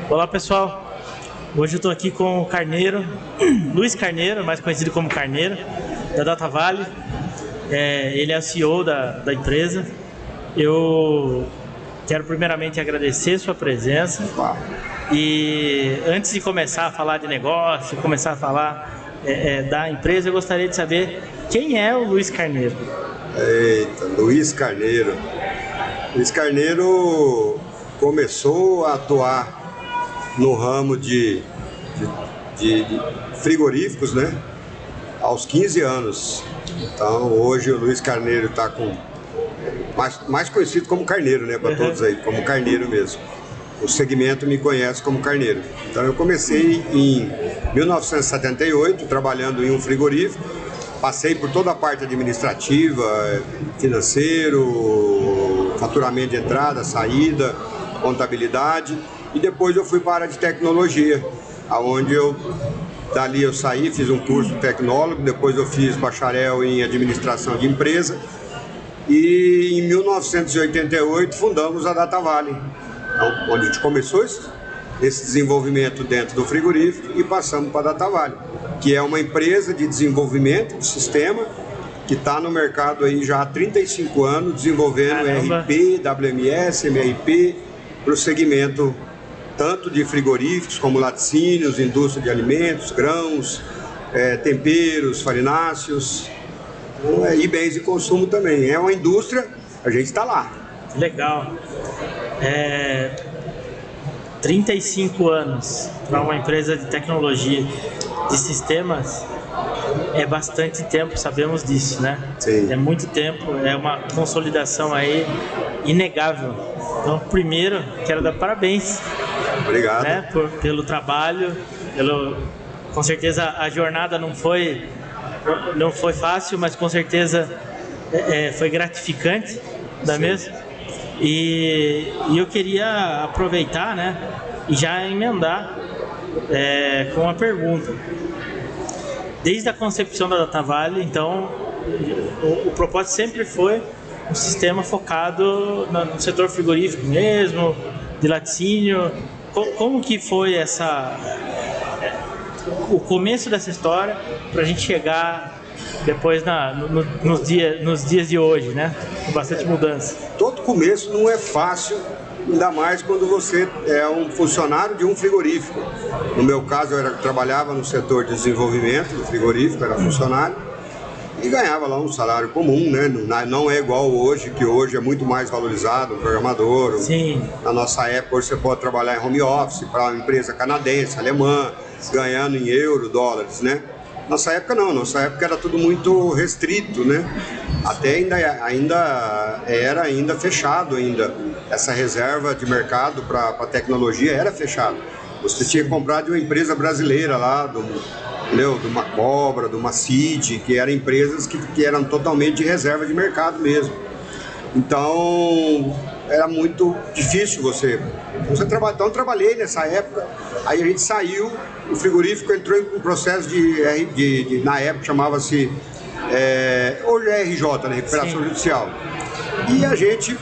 Olá pessoal, hoje eu estou aqui com o Carneiro, Luiz Carneiro, mais conhecido como Carneiro, da DataVale. Ele é o CEO da empresa. Eu quero primeiramente agradecer sua presença. E antes de começar a falar de negócio, começar a falar da empresa, eu gostaria de saber quem é o Luiz Carneiro. Eita, Luiz Carneiro. Luiz Carneiro começou a atuar no ramo de frigoríficos, né? Aos 15 anos. Então hoje o Luiz Carneiro está com mais conhecido como Carneiro, né? Para todos aí, como Carneiro mesmo. O segmento me conhece como Carneiro. Então eu comecei em 1978 trabalhando em um frigorífico. Passei por toda a parte administrativa, financeiro, faturamento de entrada, saída, contabilidade. E depois eu fui para a área de tecnologia, aonde dali eu saí, fiz um curso de tecnólogo, depois eu fiz bacharel em administração de empresa e em 1988 fundamos a DataVale, onde a gente começou esse desenvolvimento dentro do frigorífico e passamos para a DataVale, que é uma empresa de desenvolvimento de sistema que está no mercado aí já há 35 anos, desenvolvendo ERP, WMS, MRP, para o segmento tanto de frigoríficos como laticínios, indústria de alimentos, grãos, temperos, farináceos e bens de consumo também. É uma indústria, a gente está lá. Legal. 35 anos para uma empresa de tecnologia, de sistemas, é bastante tempo, sabemos disso, né? Sim. É muito tempo, é uma consolidação aí inegável. Então, primeiro, quero dar parabéns. Obrigado. Né, pelo trabalho, com certeza a jornada não foi fácil, mas com certeza foi gratificante, não é mesmo? E eu queria aproveitar, né, e já emendar com uma pergunta. Desde a concepção da DataVale, então, o propósito sempre foi um sistema focado no setor frigorífico mesmo, de laticínio. Como que foi o começo dessa história para a gente chegar depois nos dias de hoje, né? Com bastante mudança. Todo começo não é fácil, ainda mais quando você é um funcionário de um frigorífico. No meu caso, eu trabalhava no setor de desenvolvimento do frigorífico, era funcionário. E ganhava lá um salário comum, né? Não é igual hoje, que hoje é muito mais valorizado, um programador. Sim. Na nossa época, hoje você pode trabalhar em home office para uma empresa canadense, alemã, ganhando em euro, dólares, né? Nossa época não, nossa época era tudo muito restrito, né? Até ainda era fechado ainda. Essa reserva de mercado para tecnologia era fechado. Você tinha que comprar de uma empresa brasileira lá, de uma Cobra, de uma CID, que eram empresas que eram totalmente de reserva de mercado mesmo. Então, era muito difícil você trabalhar. Então, eu trabalhei nessa época, aí a gente saiu, o frigorífico entrou em um processo de na época chamava-se, hoje é RJ, né, Recuperação Judicial. E a gente,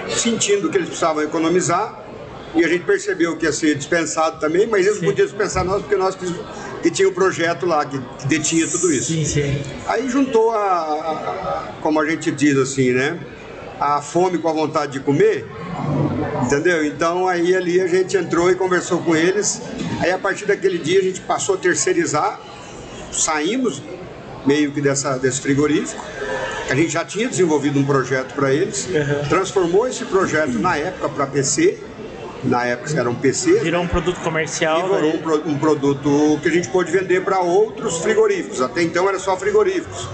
sentindo que eles precisavam economizar, e a gente percebeu que ia ser dispensado também, mas eles não podiam dispensar nós, porque nós que tinha um projeto lá que detinha tudo isso. Sim, sim. Aí juntou como a gente diz assim, né? A fome com a vontade de comer, entendeu? Então aí ali a gente entrou e conversou com eles. Aí a partir daquele dia a gente passou a terceirizar, saímos meio que desse frigorífico. A gente já tinha desenvolvido um projeto para eles, transformou esse projeto na época para PC. Na época era um PC. Virou um produto comercial. E virou um produto que a gente pôde vender para outros frigoríficos. Até então era só frigoríficos.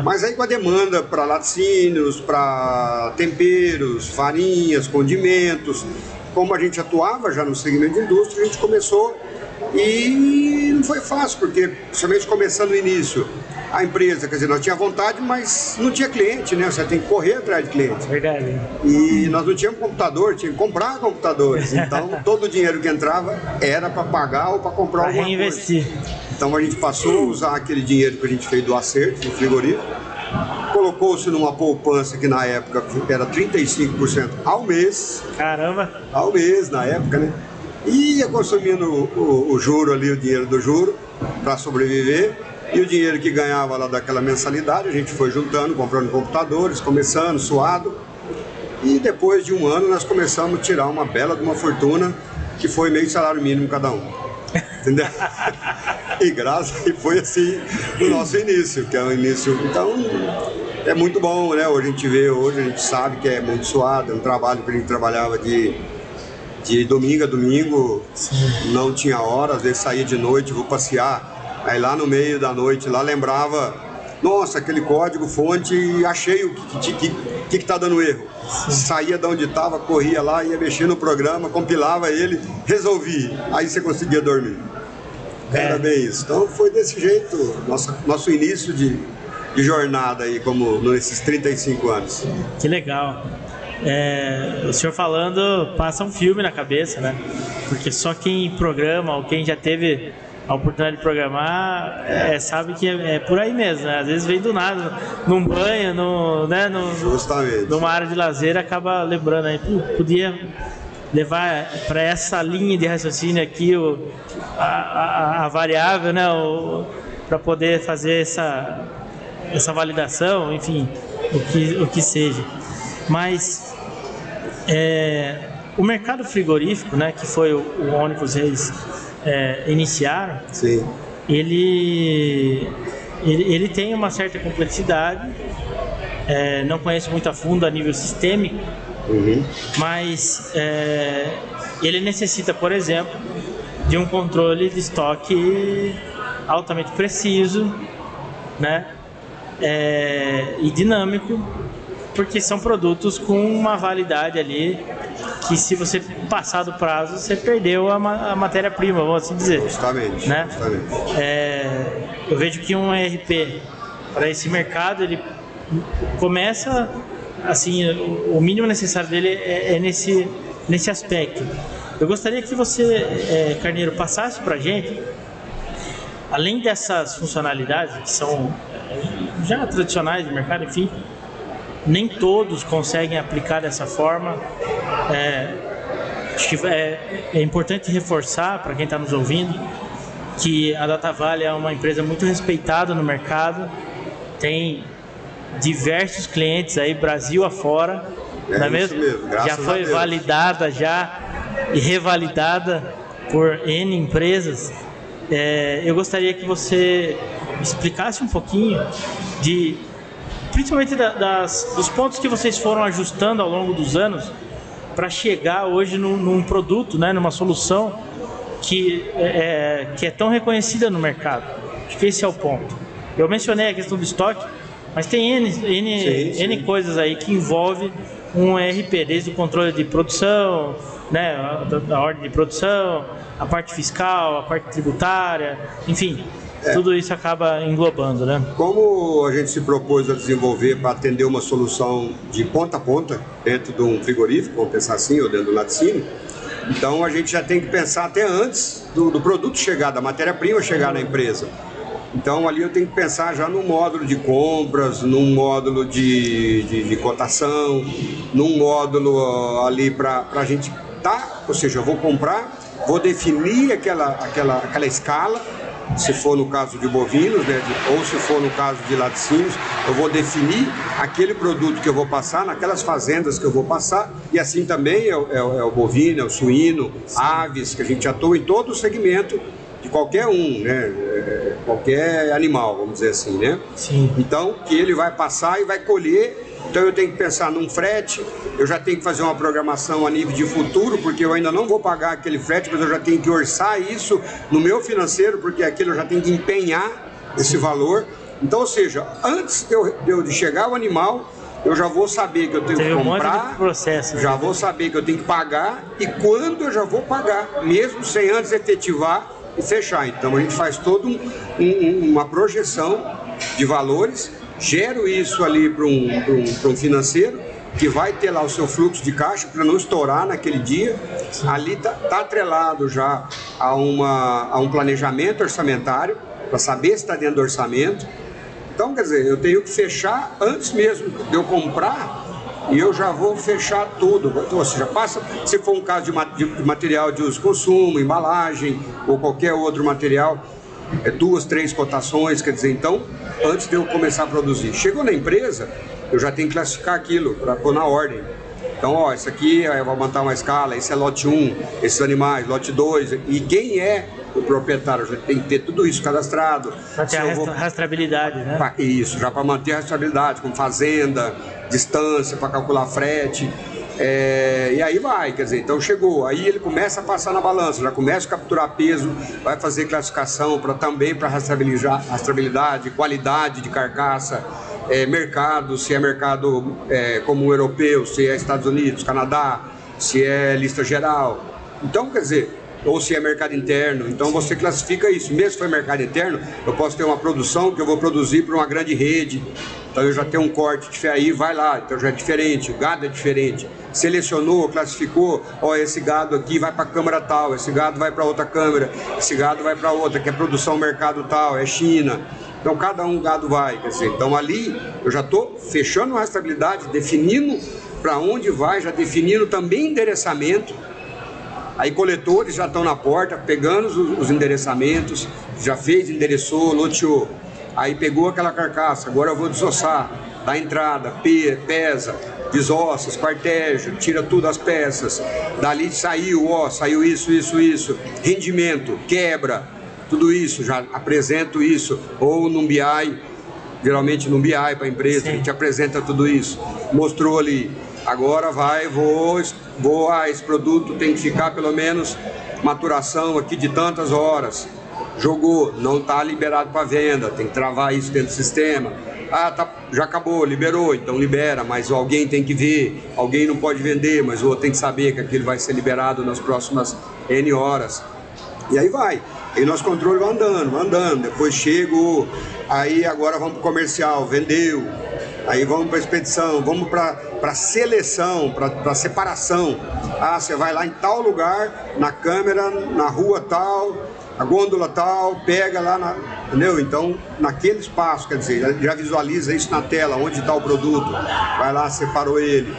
Mas aí com a demanda para laticínios, para temperos, farinhas, condimentos, como a gente atuava já no segmento de indústria, a gente começou e não foi fácil, porque principalmente começando no início, a empresa, quer dizer, nós tinha vontade, mas não tinha cliente, né? Você tem que correr atrás de clientes. Verdade. E nós não tínhamos computador, tinha que comprar computadores. Então, todo o dinheiro que entrava era para pagar ou para comprar alguma coisa. Reinvestir. Então, a gente passou a usar aquele dinheiro que a gente fez do acerto, do frigorífico, colocou-se numa poupança que na época era 35% ao mês. Caramba! Ao mês, na época, né? e ia consumindo o juro ali, o dinheiro do juro, para sobreviver. E o dinheiro que ganhava lá daquela mensalidade, a gente foi juntando, comprando computadores, começando, suado. E depois de um ano nós começamos a tirar uma bela de uma fortuna, que foi meio salário mínimo cada um. Entendeu? E foi assim o nosso início, que é o início. Então, é muito bom, né? Hoje a gente vê, hoje a gente sabe que é muito suado, é um trabalho que a gente trabalhava de domingo a domingo, não tinha hora, às vezes saía de noite, vou passear. Aí lá no meio da noite, lá lembrava, nossa, aquele código fonte, achei o que tá dando erro. Saía de onde estava, corria lá, ia mexer no programa, compilava ele, resolvi. Aí você conseguia dormir. Era bem isso. Então foi desse jeito, nosso início de jornada aí, como nesses 35 anos. Que legal. O senhor falando, passa um filme na cabeça, né? Porque só quem programa ou quem já teve a oportunidade de programar sabe que é por aí mesmo, né? Às vezes vem do nada, num banho, Justamente. numa área de lazer, acaba lembrando aí, podia levar para essa linha de raciocínio aqui a variável, né? Para poder fazer essa validação, enfim, o que seja. Mas o mercado frigorífico, né, que foi onde vocês iniciaram, sim, ele tem uma certa complexidade, não conheço muito a fundo a nível sistêmico, mas ele necessita, por exemplo, de um controle de estoque altamente preciso, né, e dinâmico, porque são produtos com uma validade ali que, se você passar do prazo, você perdeu a matéria-prima, vamos assim dizer. Justamente, né? justamente. Eu vejo que um ERP para esse mercado, ele começa assim, o mínimo necessário dele é nesse aspecto. Eu gostaria que você, Carneiro, passasse para a gente, além dessas funcionalidades que são já tradicionais do mercado, enfim, nem todos conseguem aplicar dessa forma. Acho que é importante reforçar para quem está nos ouvindo que a DataVale é uma empresa muito respeitada no mercado, tem diversos clientes aí, Brasil afora, não é mesmo? Já foi validada e revalidada por N empresas. Eu gostaria que você explicasse um pouquinho principalmente dos pontos que vocês foram ajustando ao longo dos anos para chegar hoje num produto, né, numa solução que é tão reconhecida no mercado. Acho que esse é o ponto. Eu mencionei a questão do estoque, mas tem N coisas aí que envolve um ERP, desde o controle de produção, né, a ordem de produção, a parte fiscal, a parte tributária, enfim. Tudo isso acaba englobando, né? Como a gente se propôs a desenvolver para atender uma solução de ponta a ponta dentro de um frigorífico, vamos pensar assim, ou dentro do laticínio, então a gente já tem que pensar até antes do produto chegar, da matéria-prima chegar na empresa. Então ali eu tenho que pensar já num módulo de compras, num módulo de cotação, num módulo ali para a gente ou seja, eu vou comprar, vou definir aquela escala. Se for no caso de bovinos, né, ou se for no caso de laticínios, eu vou definir aquele produto que eu vou passar, naquelas fazendas que eu vou passar, e assim também é o bovino, é o suíno, aves, que a gente atua em todo o segmento de qualquer um, né, qualquer animal, vamos dizer assim, né? Sim. Então, que ele vai passar e vai colher. Então eu tenho que pensar num frete, eu já tenho que fazer uma programação a nível de futuro, porque eu ainda não vou pagar aquele frete, mas eu já tenho que orçar isso no meu financeiro, porque aquilo eu já tenho que empenhar esse valor. Então, ou seja, antes de chegar o animal, eu já vou saber que eu tenho que comprar, já vou saber que eu tenho que pagar e quando eu já vou pagar, mesmo sem antes efetivar e fechar. Então a gente faz toda uma projeção de valores, gero isso ali para um financeiro que vai ter lá o seu fluxo de caixa para não estourar naquele dia. Ali tá atrelado já a um planejamento orçamentário para saber se está dentro do orçamento. Então, quer dizer, eu tenho que fechar antes mesmo de eu comprar, e eu já vou fechar tudo. Então, ou seja, passa, se for um caso de material de uso e consumo, embalagem ou qualquer outro material, 2, 3 cotações, quer dizer, então, antes de eu começar a produzir. Chegou na empresa, eu já tenho que classificar aquilo para pôr na ordem. Então, ó, isso aqui eu vou montar uma escala, esse é lote 1, esses animais, lote 2, e quem é o proprietário, já tem que ter tudo isso cadastrado. Para ter a rastreabilidade, né? Isso, já para manter a rastreabilidade, com fazenda, distância, para calcular frete, e aí vai, quer dizer, então chegou, aí ele começa a passar na balança, já começa a capturar peso, vai fazer classificação também para rastreabilidade, qualidade de carcaça, mercado, se é mercado comum europeu, se é Estados Unidos, Canadá, se é lista geral. Então, quer dizer, ou se é mercado interno, então você classifica isso. Mesmo se for mercado interno, eu posso ter uma produção que eu vou produzir para uma grande rede, então eu já tenho um corte de aí, vai lá, então já é diferente, o gado é diferente. Selecionou, classificou, ó, esse gado aqui vai para a câmara tal, esse gado vai para outra câmara, esse gado vai para outra, que é produção mercado tal, é China. Então cada um gado vai, quer dizer, então ali eu já estou fechando a rastreabilidade, definindo para onde vai, já definindo também endereçamento. Aí coletores já estão na porta, pegando os endereçamentos, já fez, endereçou, loteou. Aí pegou aquela carcaça, agora eu vou desossar, dá entrada, pesa, desossa, esquarteja, tira tudo as peças. Dali saiu, ó, saiu isso, rendimento, quebra, tudo isso, já apresento isso. Ou num BI, geralmente num BI para a empresa, sim, a gente apresenta tudo isso. Mostrou ali, agora esse produto tem que ficar pelo menos maturação aqui de tantas horas. Jogou, não está liberado para venda, tem que travar isso dentro do sistema. Já acabou, liberou, então libera, mas alguém tem que ver, alguém não pode vender, mas o outro tem que saber que aquilo vai ser liberado nas próximas N horas. E aí vai, aí nosso controle vai andando, depois chegou, aí agora vamos para o comercial, vendeu, aí vamos para a expedição, vamos para seleção, para separação. Você vai lá em tal lugar, na câmera, na rua tal, a gôndola tal, pega lá, entendeu? Então, naquele espaço, quer dizer, já visualiza isso na tela, onde está o produto, vai lá, separou ele,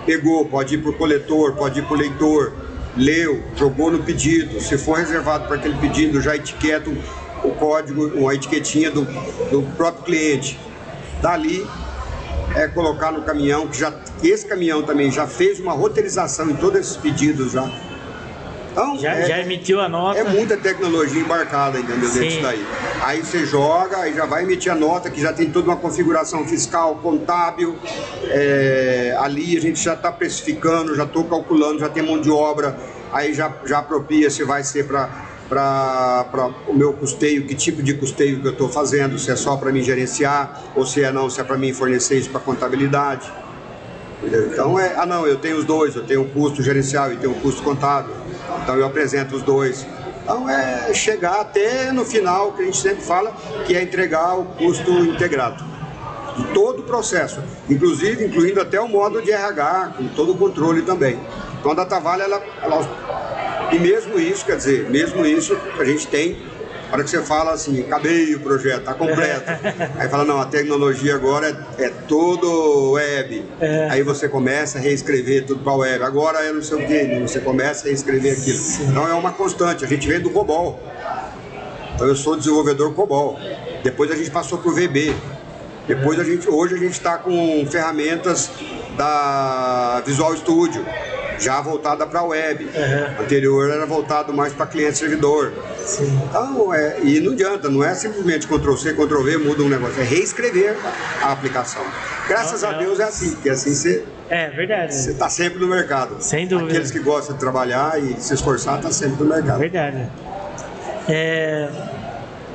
pegou, pode ir para o coletor, pode ir para o leitor, leu, jogou no pedido, se for reservado para aquele pedido, já etiqueta o código, uma etiquetinha do próprio cliente. Dali, colocar no caminhão, que esse caminhão também já fez uma roteirização em todos esses pedidos já. Então, já emitiu a nota. É muita tecnologia embarcada, entendeu? Sim. Dentro daí. Aí você joga, aí já vai emitir a nota, que já tem toda uma configuração fiscal, contábil. Ali a gente já está precificando, já estou calculando, já tem mão de obra, aí já apropria se vai ser para o meu custeio, que tipo de custeio que eu estou fazendo, se é só para mim gerenciar, ou se é para mim fornecer isso para contabilidade. Entendeu? Então eu tenho os dois, eu tenho o custo gerencial e tenho o custo contábil. Então eu apresento os dois. Então chegar até no final, que a gente sempre fala, que é entregar o custo integrado de todo o processo, incluindo até o modo de RH, com todo o controle também. Então a DataVale, e mesmo isso, quer dizer, a gente tem, na hora que você fala assim, acabei o projeto, está completo. Aí fala, não, a tecnologia agora é todo web. Aí você começa a reescrever tudo para web. Agora é não sei o quê, você começa a reescrever aquilo. Sim. Então é uma constante, a gente vem do COBOL. Então eu sou desenvolvedor COBOL. Depois a gente passou para o VB. Depois hoje a gente está com ferramentas da Visual Studio, já voltada para a web. Anterior era voltado mais para cliente-servidor. Então, e não adianta, não é simplesmente Ctrl-C, Ctrl-V, muda um negócio, é reescrever a aplicação. Graças a Deus é assim, porque assim você verdade. Você está sempre no mercado. Sem dúvida. Aqueles que gostam de trabalhar e se esforçar, está sempre no mercado. Verdade.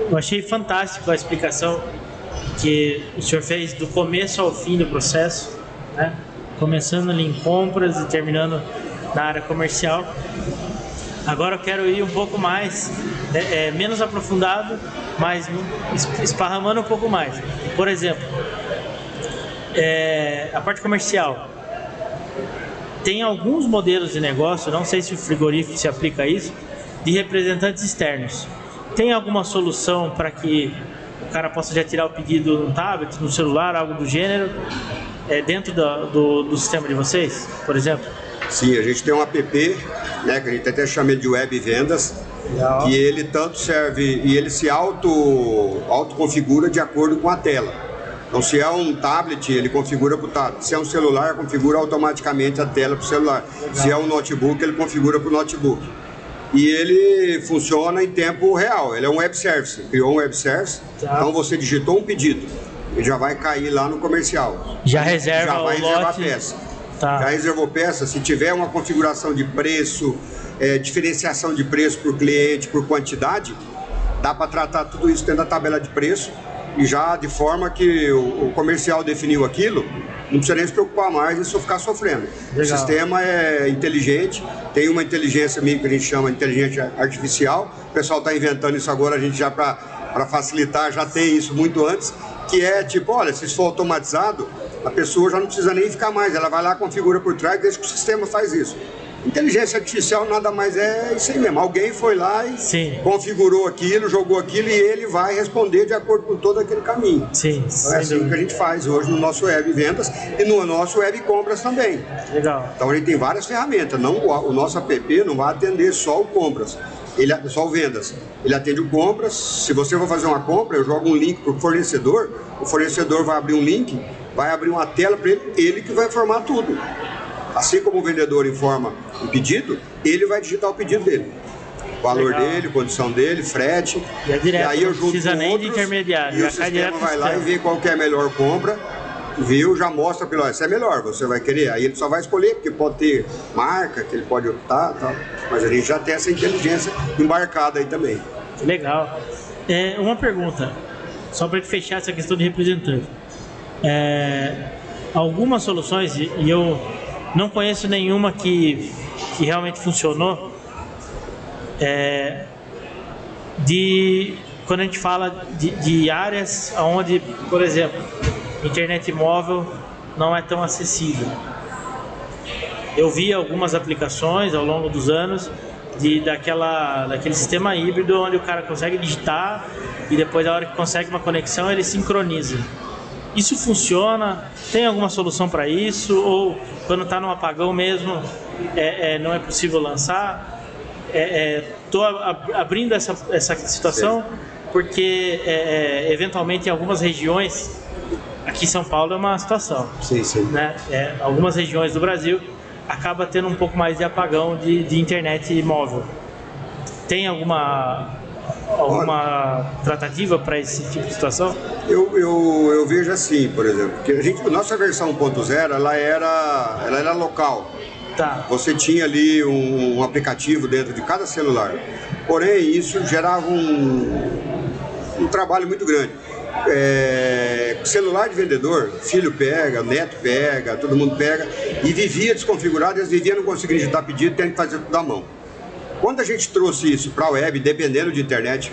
Eu achei fantástico a explicação que o senhor fez do começo ao fim do processo, né? Começando ali em compras e terminando na área comercial. Agora eu quero ir um pouco mais, menos aprofundado, mas esparramando um pouco mais. Por exemplo, a parte comercial. Tem alguns modelos de negócio, não sei se o frigorífico se aplica a isso, de representantes externos. Tem alguma solução para que o cara possa já tirar o pedido no tablet, no celular, algo do gênero, dentro do sistema de vocês, por exemplo? Sim, a gente tem um app, né, que a gente até chama de web vendas, que ele tanto serve e ele se autoconfigura de acordo com a tela. Então, se é um tablet, ele configura para o tablet. Se é um celular, configura automaticamente a tela para o celular. Se é um notebook, ele configura para o notebook. E ele funciona em tempo real. Ele é um web service. Criou um web service. Então, você digitou um pedido, ele já vai cair lá no comercial. Já reserva já vai reservar lote. a peça. Tá. Já reservou peça. Se tiver uma configuração de preço, diferenciação de preço por cliente, por quantidade, dá para tratar tudo isso dentro da tabela de preço e já de forma que o comercial definiu aquilo, não precisa nem se preocupar mais em só ficar sofrendo. Legal. O sistema é inteligente, tem uma inteligência meio que a gente chama de inteligência artificial, o pessoal está inventando isso agora, a gente já para facilitar já tem isso muito antes, que é tipo, olha, se isso for automatizado, a pessoa já não precisa nem ficar mais, ela vai lá, configura por trás, desde que o sistema faz isso. Inteligência artificial nada mais é isso aí mesmo. Alguém foi lá e configurou aquilo, jogou aquilo e ele vai responder de acordo com todo aquele caminho. Sim, então é assim que a gente faz hoje no nosso web vendas e no nosso web compras também. Legal. Então a gente tem várias ferramentas. Não, o nosso app não vai atender só o compras, só o vendas. Ele atende o compras. Se você for fazer uma compra, eu jogo um link para o fornecedor vai abrir um link, vai abrir uma tela para ele que vai informar tudo. Assim como o vendedor informa o pedido, ele vai digitar o pedido dele. O valor dele, condição dele, frete. E aí eu junto precisa com nem outros, de intermediário. E o sistema vai lá e vê qual que é a melhor compra. Viu, já mostra para ele, essa é melhor, você vai querer. Aí ele só vai escolher, porque pode ter marca, que ele pode optar, tal. Mas a gente já tem essa inteligência embarcada aí também. Legal. Uma pergunta, só para fechar essa questão de representante. Algumas soluções, e eu não conheço nenhuma que realmente funcionou, quando a gente fala de áreas onde, por exemplo, internet móvel não é tão acessível. Eu vi algumas aplicações ao longo dos anos daquele sistema híbrido onde o cara consegue digitar e depois, na hora que consegue uma conexão, ele sincroniza. Isso funciona? Tem alguma solução para isso? Ou quando está no apagão mesmo, não é possível lançar? Estou abrindo essa situação porque, eventualmente, em algumas regiões, aqui em São Paulo é uma situação. Sim, sim. Né? Algumas regiões do Brasil acaba tendo um pouco mais de apagão de internet móvel. Tem alguma tratativa para esse tipo de situação? Eu vejo assim, por exemplo, que a nossa versão 1.0 ela era local. Tá. Você tinha ali um aplicativo dentro de cada celular. Porém, isso gerava um trabalho muito grande. Celular de vendedor, filho pega, neto pega, todo mundo pega, e vivia desconfigurado, eles viviam não conseguindo digitar pedido, tendo que fazer tudo à mão. Quando a gente trouxe isso para a web, dependendo de internet,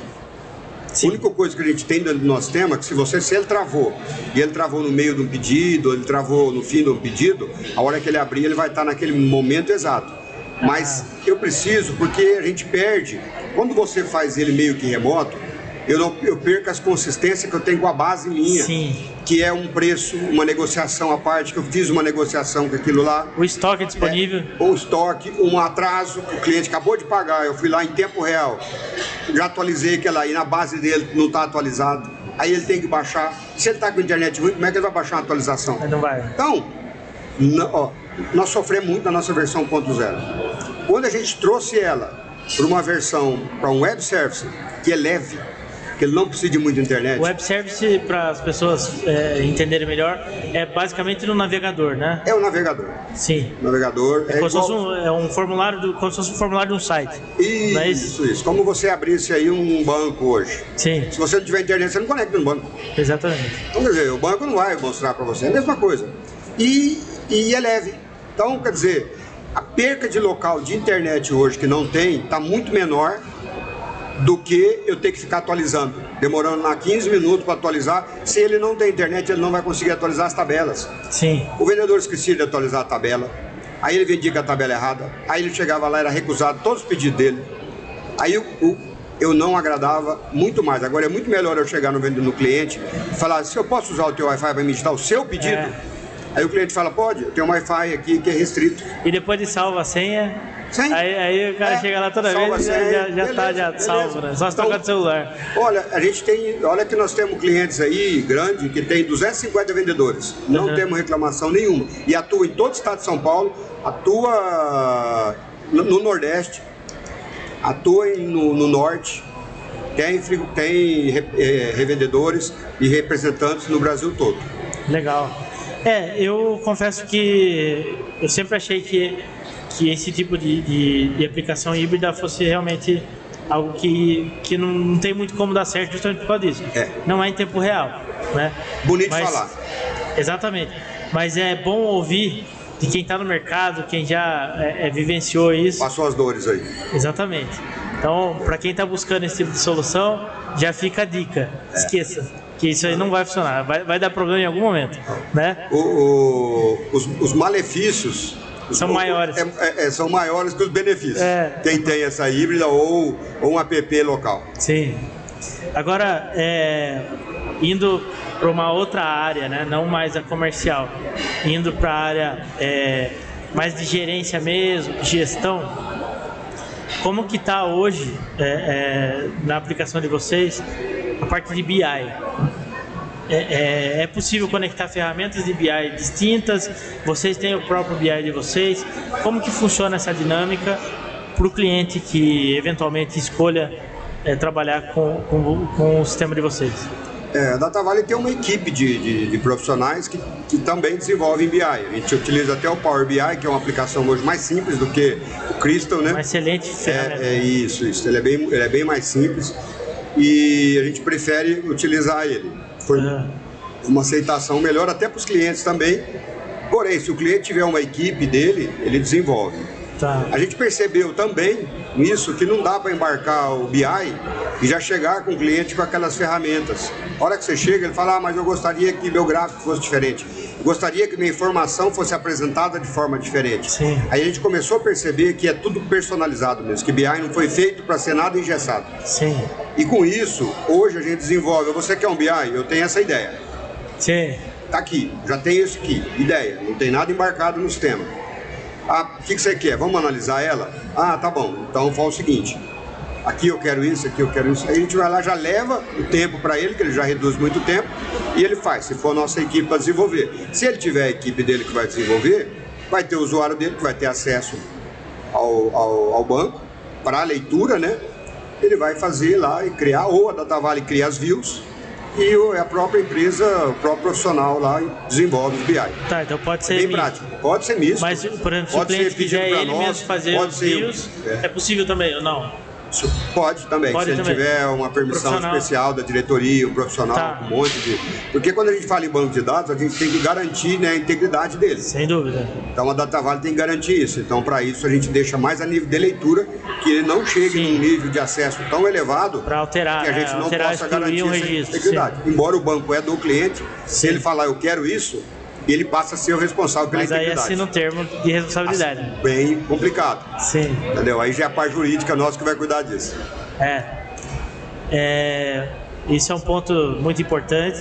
sim, a única coisa que a gente tem dentro do nosso tema é que se ele travou, e ele travou no meio de um pedido, ou ele travou no fim de um pedido, a hora que ele abrir, ele vai estar naquele momento exato. Mas eu preciso, porque a gente perde, quando você faz ele meio que remoto, eu perco as consistências que eu tenho com a base minha. Sim. Que é um preço, uma negociação à parte, que eu fiz uma negociação com aquilo lá. O estoque disponível. O estoque, um atraso que o cliente acabou de pagar, eu fui lá em tempo real, já atualizei aquela aí, na base dele não está atualizado, aí ele tem que baixar. Se ele está com a internet ruim, como é que ele vai baixar uma atualização? Não vai. Então, nós sofremos muito na nossa versão 1.0. Quando a gente trouxe ela para uma versão, para um web service que é leve, que ele não precisa de muita internet. O web service, para as pessoas entenderem melhor, é basicamente no navegador, né? É o navegador. Sim. O navegador como se fosse um formulário, como se fosse um formulário de um site. Isso, não é isso? Isso. Como você abrisse aí um banco hoje. Sim. Se você não tiver internet, você não conecta no banco. Exatamente. Então, quer dizer, o banco não vai mostrar para você. É a mesma coisa. E é leve. Então, quer dizer, a perca de local de internet hoje que não tem está muito menor do que eu ter que ficar atualizando, demorando 15 minutos para atualizar. Se ele não tem internet, ele não vai conseguir atualizar as tabelas. Sim. O vendedor esquecia de atualizar a tabela, aí ele vendia com a tabela errada, aí ele chegava lá, era recusado todos os pedidos dele. Aí eu não agradava muito mais. Agora é muito melhor eu chegar no cliente e falar, se eu posso usar o teu Wi-Fi para me digitar o seu pedido? Aí o cliente fala, pode, eu tenho um Wi-Fi aqui que é restrito. E depois de salva a senha, Sim. Aí o cara chega lá toda vez e já está salvo, né? Só se tocar do celular. Olha, olha que nós temos clientes aí, grande, que tem 250 vendedores. Não temos reclamação nenhuma. E atua em todo o estado de São Paulo, atua no Nordeste, atua no Norte, tem revendedores e representantes no Brasil todo. Legal. Eu confesso que eu sempre achei que esse tipo de aplicação híbrida fosse realmente algo que não tem muito como dar certo justamente por causa disso. Não é em tempo real, né? Bonito falar. Exatamente. Mas é bom ouvir de quem está no mercado, quem já vivenciou isso. Passou as dores aí. Exatamente. Então, para quem está buscando esse tipo de solução, já fica a dica. Esqueça, que isso aí não vai funcionar. Vai dar problema em algum momento, né? Os malefícios são maiores. São maiores que os benefícios. Quem tem essa híbrida ou um app local. Sim. Agora, indo para uma outra área, né? Não mais a comercial, indo para a área mais de gerência mesmo, de gestão, como que está hoje na aplicação de vocês a parte de BI? É possível conectar ferramentas de BI distintas? Vocês têm o próprio BI de vocês? Como que funciona essa dinâmica para o cliente que eventualmente escolha trabalhar com o sistema de vocês? A DataValley tem uma equipe de profissionais que também desenvolvem BI. A gente utiliza até o Power BI, que é uma aplicação hoje mais simples do que o Crystal, né? Uma excelente ferramenta. Isso. Ele é bem mais simples e a gente prefere utilizar ele. Foi uma aceitação melhor até para os clientes também. Porém, se o cliente tiver uma equipe dele, ele desenvolve. Tá. A gente percebeu também nisso que não dá para embarcar o BI e já chegar com o cliente com aquelas ferramentas. A hora que você chega, ele fala, mas eu gostaria que meu gráfico fosse diferente. Eu gostaria que minha informação fosse apresentada de forma diferente. Sim. Aí a gente começou a perceber que é tudo personalizado mesmo, que BI não foi feito para ser nada engessado. Sim. E com isso, hoje a gente desenvolve, você quer um BI? Eu tenho essa ideia. Sim. Tá aqui, já tenho isso aqui, ideia, não tem nada embarcado no sistema. O que você quer? Vamos analisar ela? Tá bom. Então fala o seguinte, aqui eu quero isso, aqui eu quero isso. Aí a gente vai lá, já leva o tempo para ele, que ele já reduz muito tempo, e ele faz, se for a nossa equipe para desenvolver. Se ele tiver a equipe dele que vai desenvolver, vai ter o usuário dele que vai ter acesso ao banco para a leitura, né? Ele vai fazer lá e criar, ou a DataValley cria as views, e a própria empresa, o próprio profissional lá desenvolve os BI. Tá, então pode ser bem prático. Pode ser misto. Mas, por exemplo, se o cliente quiser ele mesmo fazer os views, é possível também ou não? Pode também, se ele tiver uma permissão especial da diretoria, um profissional, um monte de... Porque quando a gente fala em banco de dados, a gente tem que garantir, né, a integridade dele. Sem dúvida. Então a DataValley tem que garantir isso. Então para isso a gente deixa mais a nível de leitura, que ele não chegue num nível de acesso tão elevado para alterar, que a gente não possa garantir essa integridade. Embora o banco é do cliente, se ele falar eu quero isso, ele passa a ser o responsável pela integridade. Mas aí assina um termo de responsabilidade. Bem complicado. Sim. Entendeu? Aí já é a parte jurídica nossa que vai cuidar disso. Isso é um ponto muito importante,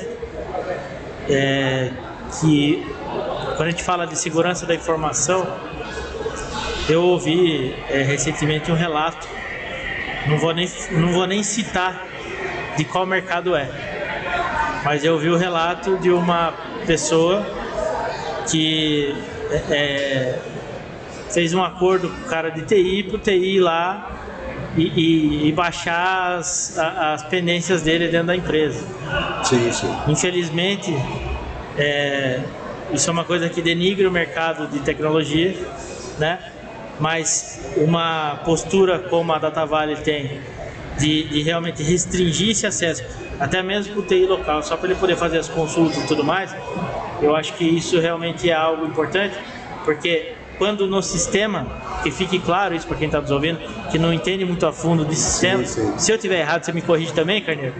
que quando a gente fala de segurança da informação, eu ouvi recentemente um relato, não vou nem citar de qual mercado mas eu ouvi o relato de uma pessoa que fez um acordo com o cara de TI para o TI ir lá e baixar as pendências dele dentro da empresa. Sim. Infelizmente, isso é uma coisa que denigra o mercado de tecnologia, né? Mas uma postura como a DataValley tem de realmente restringir esse acesso, até mesmo para o TI local, só para ele poder fazer as consultas e tudo mais, eu acho que isso realmente é algo importante, porque quando no sistema, que fique claro isso para quem está nos ouvindo, que não entende muito a fundo de sistema, se eu estiver errado, você me corrige também, Carneiro,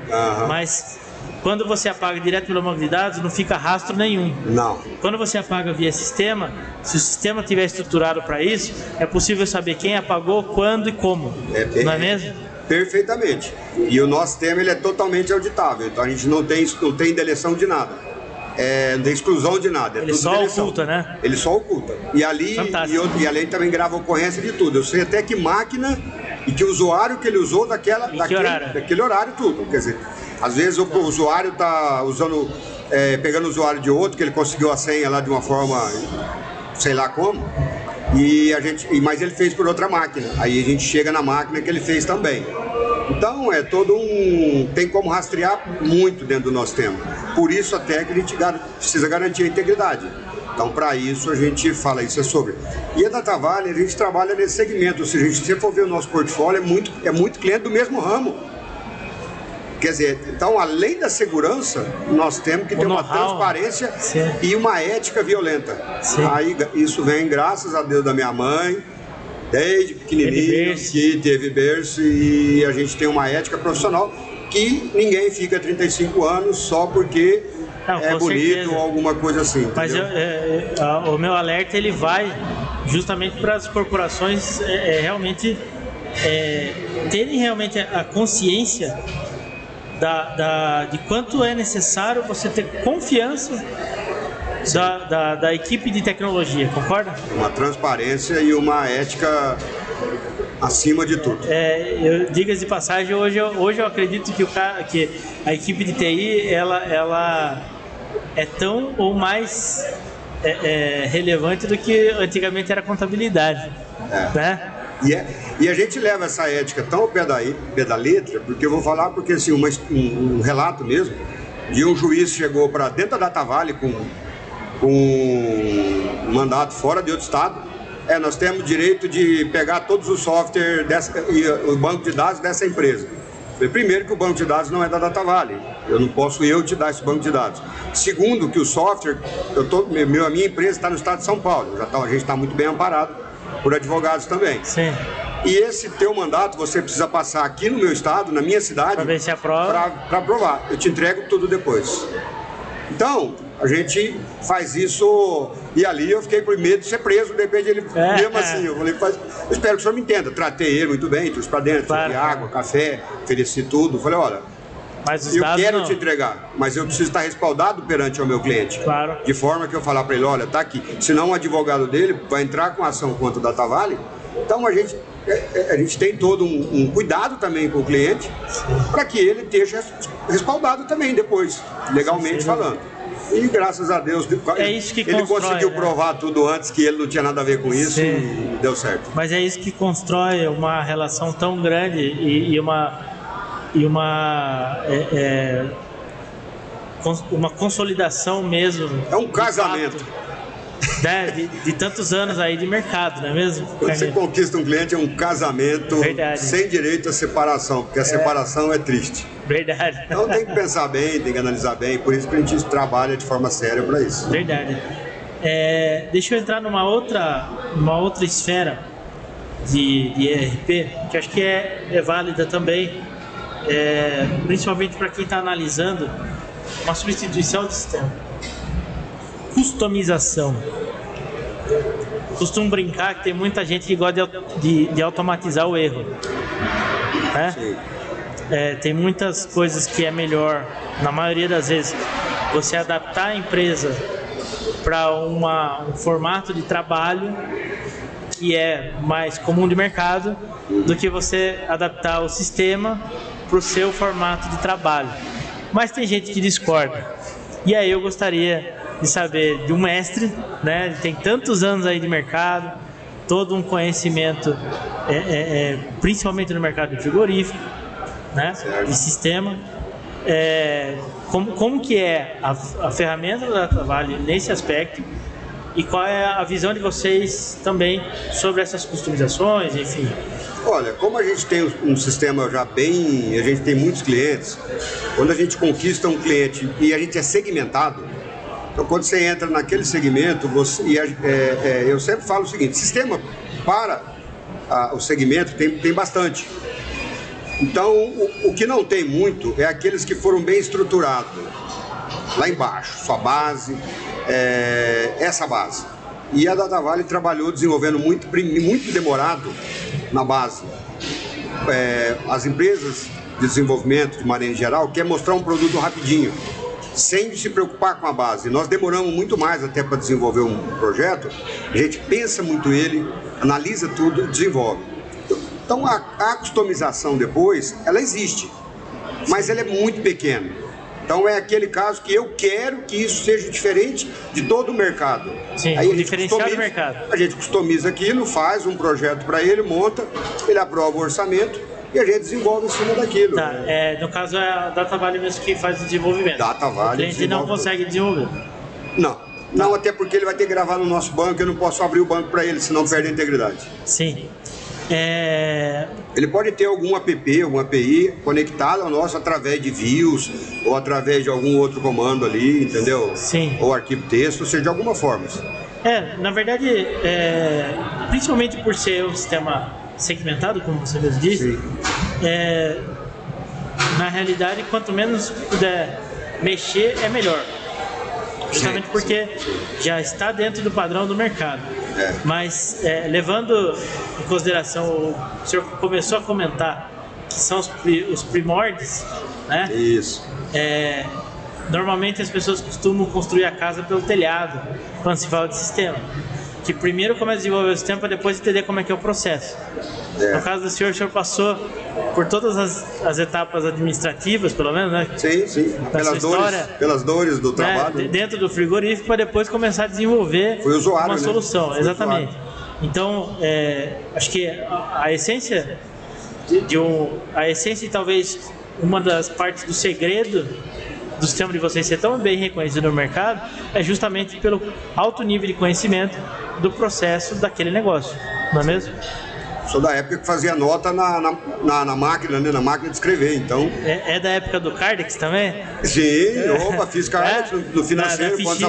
mas quando você apaga direto pelo banco de dados, não fica rastro nenhum. Não. Quando você apaga via sistema, se o sistema estiver estruturado para isso, é possível saber quem apagou, quando e como, não é mesmo? Perfeitamente. E o nosso sistema ele é totalmente auditável, então a gente não tem deleção de nada. Não tem exclusão de nada. Ele só deleção. Oculta, né? Ele só oculta. E ali e além também grava a ocorrência de tudo. Eu sei até que máquina e que usuário que ele usou daquele horário tudo. Quer dizer, às vezes o usuário está usando, pegando o usuário de outro, que ele conseguiu a senha lá de uma forma, sei lá como, mas ele fez por outra máquina. Aí a gente chega na máquina que ele fez também. Então tem como rastrear muito dentro do nosso tema. Por isso até que a gente precisa garantir a integridade. Então, para isso, a gente fala isso sobre. E a DataVale, a gente trabalha nesse segmento. Ou seja, se você for ver o nosso portfólio, é muito cliente do mesmo ramo. Quer dizer, então, além da segurança, nós temos que ter uma transparência e uma ética violenta. Aí, isso vem, graças a Deus, da minha mãe, desde pequenininho, que teve berço, e a gente tem uma ética profissional que ninguém fica 35 anos só porque é bonito ou alguma coisa assim. Mas o meu alerta ele vai justamente para as corporações realmente terem realmente a consciência de quanto é necessário você ter confiança da equipe de tecnologia, concorda? Uma transparência e uma ética acima de tudo. Eu digo de passagem, hoje eu acredito que a equipe de TI ela é tão ou mais relevante do que antigamente era a contabilidade, né? E a gente leva essa ética tão ao pé da letra, porque eu vou falar porque assim, um relato mesmo de um juiz chegou para dentro da DataVale com um mandato fora de outro estado. Nós temos direito de pegar todos os softwares e o banco de dados dessa empresa. Primeiro, que o banco de dados não é da DataVale. Eu não posso te dar esse banco de dados. Segundo, que o software, a minha empresa está no estado de São Paulo. A gente está muito bem amparado por advogados também. Sim. E esse teu mandato você precisa passar aqui no meu estado, na minha cidade, para ver se aprova. Para aprovar. Eu te entrego tudo depois. Então, a gente faz isso, e ali eu fiquei com medo de ser preso, depende dele, mesmo assim, eu falei, eu espero que o senhor me entenda, tratei ele muito bem, trouxe para dentro, trouxe água, café, ofereci tudo, falei, olha, eu quero te entregar, mas eu preciso estar respaldado perante o meu cliente, de forma que eu falar para ele, olha, tá aqui, senão o advogado dele vai entrar com ação contra o DataVale, então a gente tem todo um cuidado também com o cliente, para que ele esteja respaldado também depois, legalmente falando. E graças a Deus, ele conseguiu provar tudo antes, que ele não tinha nada a ver com isso, e deu certo. Mas é isso que constrói uma relação tão grande e uma consolidação mesmo. É um casamento. De tantos anos aí de mercado, não é mesmo? Quando você conquista um cliente, é um casamento sem direito à separação, porque a separação é triste. Verdade. Então tem que pensar bem, tem que analisar bem, por isso que a gente trabalha de forma séria para isso. Verdade. Deixa eu entrar numa outra esfera de ERP, que acho que é válida também, principalmente para quem está analisando uma substituição de sistema. Customização. Costumo brincar que tem muita gente que gosta de automatizar o erro, né? Tem muitas coisas que é melhor, na maioria das vezes, você adaptar a empresa para um formato de trabalho que é mais comum de mercado do que você adaptar o sistema para o seu formato de trabalho. Mas tem gente que discorda. E aí eu gostaria de saber de um mestre, né? Tem tantos anos aí de mercado, todo um conhecimento, principalmente no mercado de frigorífico, né? De sistema. Como que é a ferramenta da DataVale nesse aspecto e qual é a visão de vocês também sobre essas customizações, enfim? Olha, como a gente tem um sistema já bem, a gente tem muitos clientes, quando a gente conquista um cliente e a gente é segmentado, então quando você entra naquele segmento, eu sempre falo o seguinte, sistema para o segmento tem bastante. Então, o que não tem muito é aqueles que foram bem estruturados, lá embaixo, sua base, essa base. E a DataVale trabalhou desenvolvendo muito demorado na base. as empresas de desenvolvimento, de maneira geral, quer mostrar um produto rapidinho, sem se preocupar com a base. Nós demoramos muito mais até para desenvolver um projeto, a gente pensa muito ele, analisa tudo, desenvolve. Então a customização depois, ela existe, mas ela é muito pequena. Então é aquele caso que eu quero que isso seja diferente de todo o mercado. Sim, aí diferenciar do mercado. A gente customiza aquilo, faz um projeto para ele, monta, ele aprova o orçamento e a gente desenvolve em cima daquilo. Tá, no caso é a Data Valley mesmo que faz o desenvolvimento. Data Valley. O cliente não consegue desenvolver. Não, até porque ele vai ter que gravar no nosso banco, eu não posso abrir o banco para ele, senão perde a integridade. Sim. Ele pode ter algum app, alguma API conectada ao nosso através de views ou através de algum outro comando ali, entendeu? Sim. Ou arquivo texto, ou seja, de alguma forma. Na verdade, principalmente por ser um sistema segmentado, como você mesmo disse, na realidade, quanto menos puder mexer, é melhor. Justamente porque já está dentro do padrão do mercado. Mas levando em consideração, o senhor começou a comentar que são os primórdios, né? Isso. Normalmente as pessoas costumam construir a casa pelo telhado, quando se fala de sistema. Que primeiro começa a desenvolver o sistema para depois entender como é que é o processo. No caso do senhor, o senhor passou por todas as etapas administrativas, pelo menos, né? Sim. Pelas dores do trabalho. Dentro do frigorífico, para depois começar a desenvolver uma solução. Foi exatamente. Usuário. Então, acho que a essência a essência e talvez uma das partes do segredo do sistema de vocês ser tão bem reconhecido no mercado é justamente pelo alto nível de conhecimento do processo daquele negócio, não é mesmo? Sou da época que fazia nota na máquina, né? Na máquina de escrever, então... É da época do Cardex também? Sim, fiz Cardex no financeiro, quantos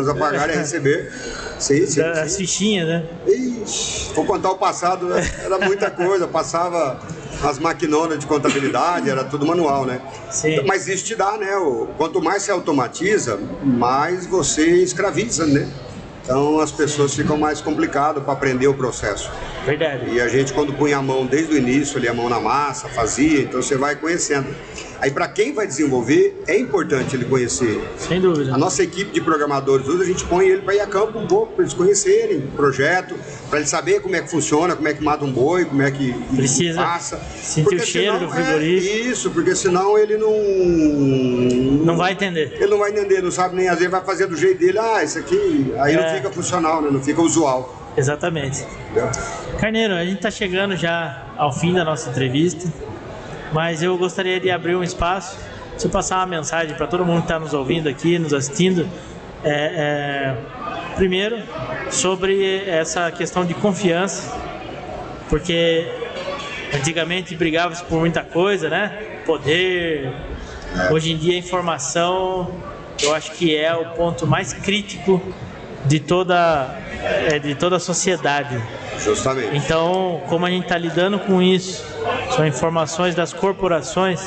apagar é receber. Sim. As fichinhas, né? Ixi, vou contar o passado, era muita coisa, passava as maquinonas de contabilidade, era tudo manual, né? Sim. Mas isso te dá, né? Quanto mais você automatiza, mais você escraviza, né? Então as pessoas ficam mais complicadas para aprender o processo. Verdade. E a gente, quando punha a mão desde o início, ali a mão na massa, fazia, então você vai conhecendo. Aí para quem vai desenvolver, é importante ele conhecer. Sem dúvida. A nossa equipe de programadores, hoje a gente põe ele para ir a campo um pouco, para eles conhecerem o projeto, para ele saber como é que funciona, como é que mata um boi, como é que precisa passa. Sentir o cheiro do frigorífico. Isso, porque senão ele não vai entender. Ele não vai entender, não sabe nem, às vezes vai fazer do jeito dele, isso aqui, aí não fica funcional, né? Não fica usual. Exatamente. Carneiro, a gente está chegando já ao fim da nossa entrevista, mas eu gostaria de abrir um espaço, se passar uma mensagem para todo mundo que está nos ouvindo aqui, nos assistindo, primeiro, sobre essa questão de confiança, porque antigamente brigava-se por muita coisa, né? Poder, hoje em dia a informação, eu acho que é o ponto mais crítico de toda a sociedade. Justamente. Então, como a gente está lidando com isso, são informações das corporações,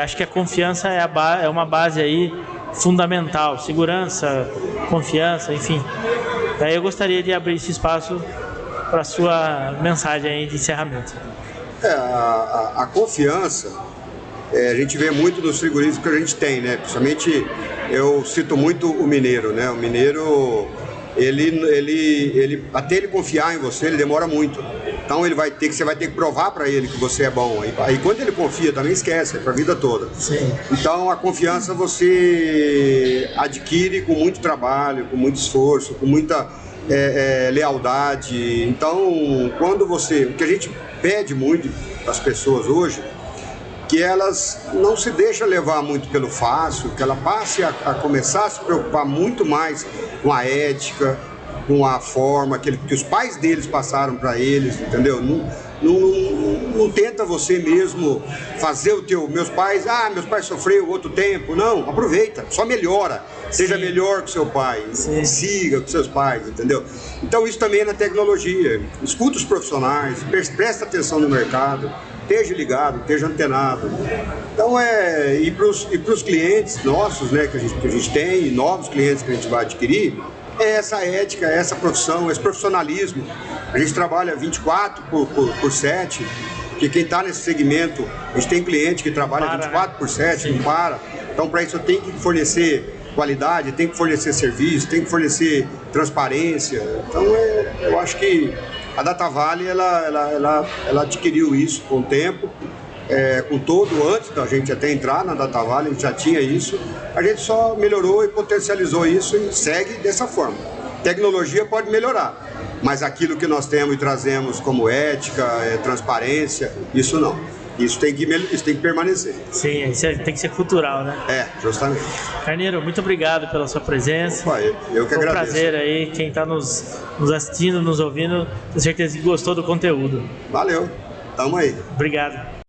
acho que a confiança é uma base aí fundamental, segurança, confiança, enfim. Daí eu gostaria de abrir esse espaço para a sua mensagem aí de encerramento. A confiança, a gente vê muito nos frigoríficos que a gente tem, né? Principalmente, eu cito muito o mineiro, né? O mineiro, ele até ele confiar em você, ele demora muito. Então você vai ter que provar para ele que você é bom. Aí quando ele confia, também esquece, é para a vida toda. Sim. Então a confiança você adquire com muito trabalho, com muito esforço, com muita lealdade. Então, o que a gente pede muito das pessoas hoje, que elas não se deixam levar muito pelo fácil, que ela passe a começar a se preocupar muito mais com a ética, com a forma que os pais deles passaram para eles, entendeu? Não tenta você mesmo fazer meus pais sofreram outro tempo, não, aproveita, só melhora, seja melhor que seu pai, siga com seus pais, entendeu? Então isso também é na tecnologia, escuta os profissionais, presta atenção no mercado, esteja ligado, esteja antenado. Então e para os clientes nossos, né, que a gente tem, e novos clientes que a gente vai adquirir, é essa ética, essa profissão, esse profissionalismo. A gente trabalha 24 por 7, Porque quem está nesse segmento, a gente tem cliente que trabalha 24/7, não para. Então, para isso, eu tenho que fornecer qualidade, tem que fornecer serviço, tem que fornecer transparência. Então, eu acho que a DataVale, ela adquiriu isso com o tempo, antes da gente até entrar na DataVale, a gente já tinha isso, a gente só melhorou e potencializou isso e segue dessa forma. Tecnologia pode melhorar, mas aquilo que nós temos e trazemos como ética, transparência, isso não. Isso tem que permanecer. Sim, isso tem que ser cultural, né? Justamente. Carneiro, muito obrigado pela sua presença. Opa, eu que agradeço. Foi um prazer aí, quem está nos assistindo, nos ouvindo, tenho certeza que gostou do conteúdo. Valeu, tamo aí. Obrigado.